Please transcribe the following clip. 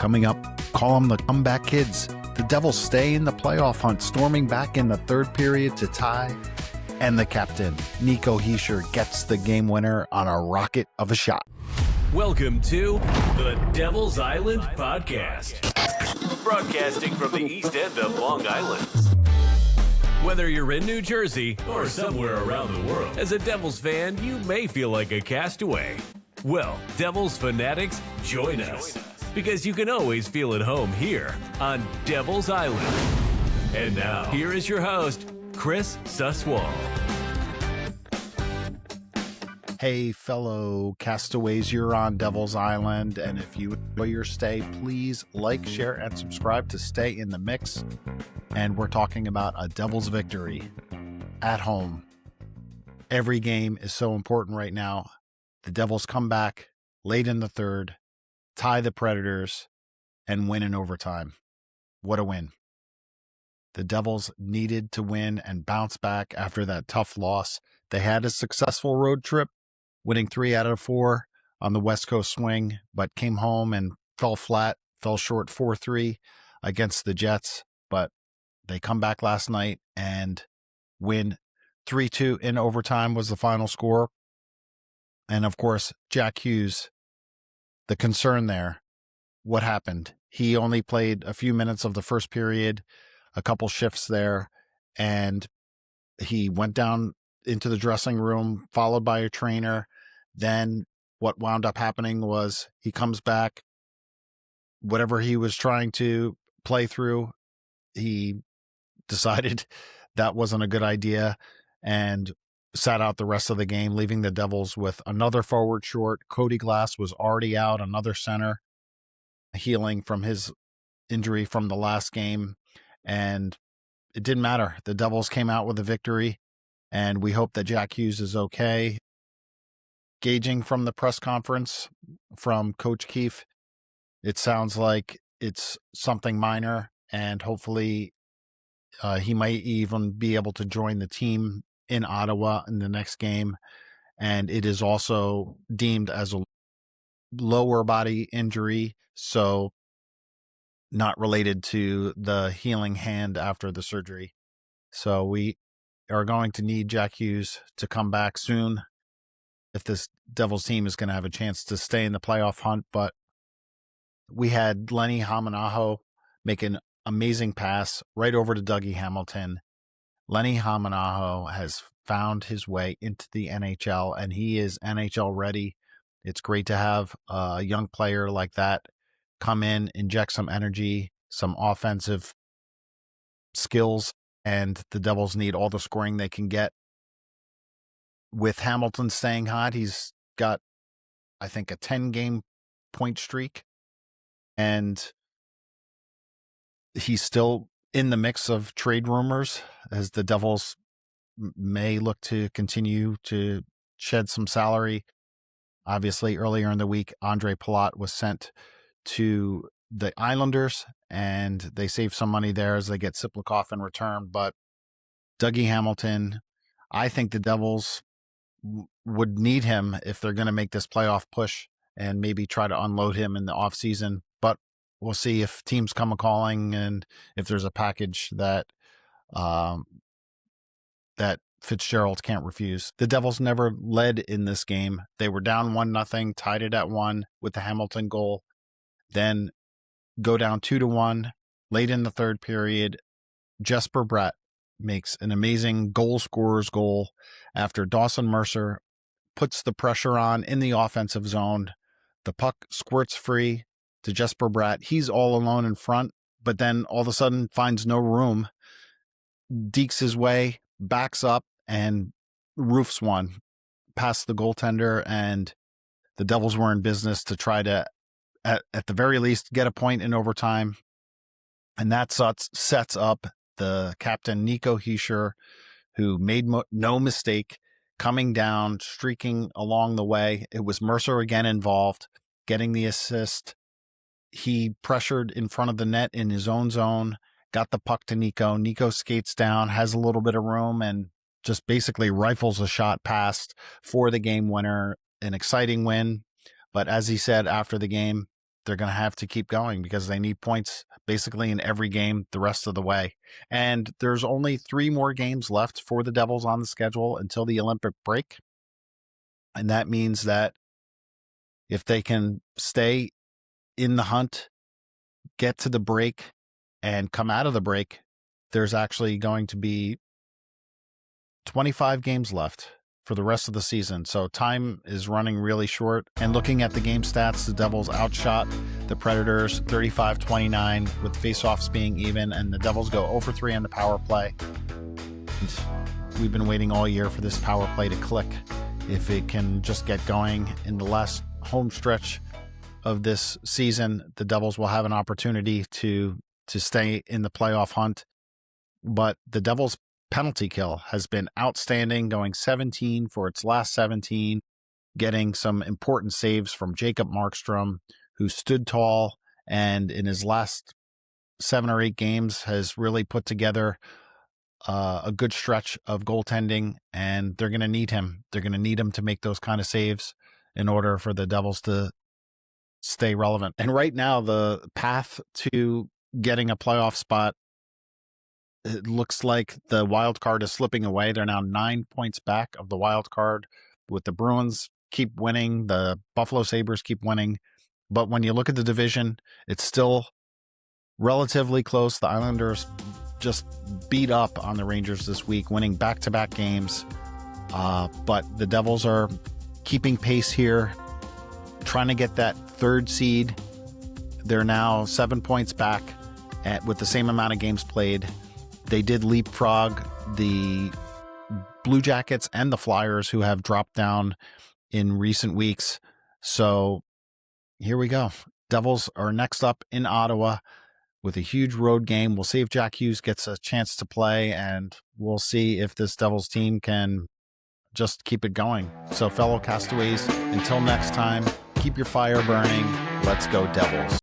Coming up, call them the comeback kids. The Devils stay in the playoff hunt, storming back in the third period to tie. And the captain, Nico Hischier, gets the game winner on a rocket of a shot. Welcome to the Devil's Island Podcast, broadcasting from the east end of Long Island. Whether you're in New Jersey or somewhere around the world, as a Devils fan, you may feel like a castaway. Well, Devils fanatics, join us, because you can always feel at home here on Devil's Island. And now, here is your host, Chris Suswal. Hey, fellow castaways, you're on Devil's Island, and if you enjoy your stay, please like, share, and subscribe to stay in the mix. And we're talking about a Devils victory at home. Every game is so important right now. The Devils come back late in the third, tie the Predators, and win in overtime. What a win. The Devils needed to win and bounce back after that tough loss. They had a successful road trip, winning 3 out of 4 on the West Coast swing, but came home and fell short 4-3 against the Jets. But they come back last night and win 3-2 in overtime was the final score. And of course, Jack Hughes, the concern there, what happened? He only played a few minutes of the first period, a couple shifts there, and he went down into the dressing room, followed by a trainer. Then what wound up happening was he comes back, whatever he was trying to play through, he decided that wasn't a good idea and sat out the rest of the game, leaving the Devils with another forward short. Cody Glass was already out, another center, healing from his injury from the last game. And it didn't matter. The Devils came out with a victory, and we hope that Jack Hughes is okay. Gauging from the press conference from Coach Keefe, it sounds like it's something minor, and hopefully he might even be able to join the team in Ottawa in the next game. And it is also deemed as a lower body injury, so not related to the healing hand after the surgery. So we are going to need Jack Hughes to come back soon if this Devils team is going to have a chance to stay in the playoff hunt. But we had Lenni Hameenaho make an amazing pass right over to Dougie Hamilton. Lenni Hameenaho has found his way into the NHL, and he is NHL ready. It's great to have a young player like that come in, inject some energy, some offensive skills, and the Devils need all the scoring they can get. With Hamilton staying hot, he's got, I think, a 10-game point streak, and he's still in the mix of trade rumors as the Devils may look to continue to shed some salary. Obviously, earlier in the week, Andre Palat was sent to the Islanders, and they save some money there as they get Siplikov in return. But Dougie Hamilton, I think the Devils would need him if they're going to make this playoff push and maybe try to unload him in the offseason. But we'll see if teams come a-calling and if there's a package that that Fitzgerald can't refuse. The Devils never led in this game. They were down 1-0, tied it at 1 with the Hamilton goal, then go down 2-1 late in the third period. Jesper Brett makes an amazing goal scorer's goal after Dawson Mercer puts the pressure on in the offensive zone. The puck squirts free to Jesper Brett. He's all alone in front, but then all of a sudden finds no room, dekes his way, backs up, and roofs one past the goaltender, and the Devils were in business to try to, at the very least, get a point in overtime. And that sets up the captain, Nico Hischier, who made no mistake, coming down, streaking along the way. It was Mercer again involved, getting the assist. He pressured in front of the net in his own zone, got the puck to Nico. Nico skates down, has a little bit of room, and just basically rifles a shot past for the game winner. An exciting win. But as he said after the game, they're going to have to keep going because they need points basically in every game the rest of the way. And there's only 3 more games left for the Devils on the schedule until the Olympic break. And that means that if they can stay in the hunt, get to the break, and come out of the break, there's actually going to be 25 games left for the rest of the season. So time is running really short. And looking at the game stats, the Devils outshot the Predators 35-29 with faceoffs being even, and the Devils go 0-for-3 on the power play. And we've been waiting all year for this power play to click. If it can just get going in the last home stretch of this season, the Devils will have an opportunity to stay in the playoff hunt. But the Devils' penalty kill has been outstanding, going 17 for its last 17, getting some important saves from Jacob Markstrom, who stood tall and in his last 7 or 8 games has really put together a good stretch of goaltending, and they're going to need him. They're going to need him to make those kind of saves in order for the Devils to stay relevant. And right now, the path to getting a playoff spot, it looks like the wild card is slipping away. They're now 9 points back of the wild card, with the Bruins keep winning, the Buffalo Sabres keep winning. But when you look at the division, it's still relatively close. The Islanders just beat up on the Rangers this week, winning back-to-back games. But the Devils are keeping pace here, trying to get that 3rd seed. They're now 7 points back with the same amount of games played. They did leapfrog the Blue Jackets and the Flyers, who have dropped down in recent weeks. So here we go. Devils are next up in Ottawa with a huge road game. We'll see if Jack Hughes gets a chance to play, and we'll see if this Devils team can just keep it going. So fellow castaways, until next time, keep your fire burning. Let's go Devils.